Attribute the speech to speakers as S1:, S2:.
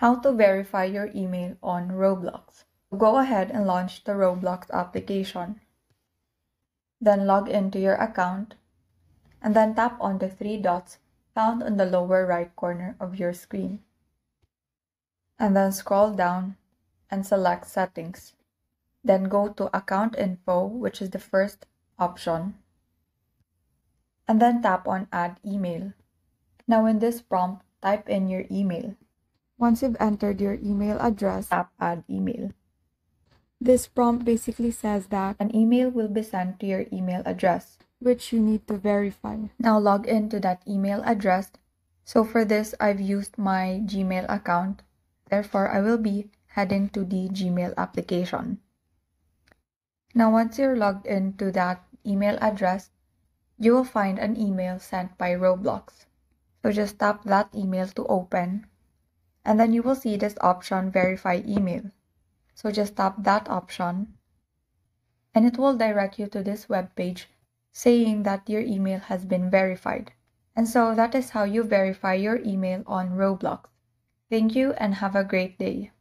S1: How to verify your email on Roblox. Go ahead and launch the Roblox application. Then log into your account and then tap on the three dots found on the lower right corner of your screen. And then scroll down and select Settings. Then go to Account Info, which is the first option. And then tap on Add Email. Now in this prompt, type in your email. Once you've entered your email address, tap Add Email. This prompt basically says that an email will be sent to your email address, which you need to verify. Now log into that email address. So for this, I've used my Gmail account. Therefore, I will be heading to the Gmail application. Now once you're logged into that email address, you will find an email sent by Roblox. So just tap that email to open. And then you will see this option, Verify Email. So just tap that option. And it will direct you to this web page saying that your email has been verified. And so that is how you verify your email on Roblox. Thank you and have a great day.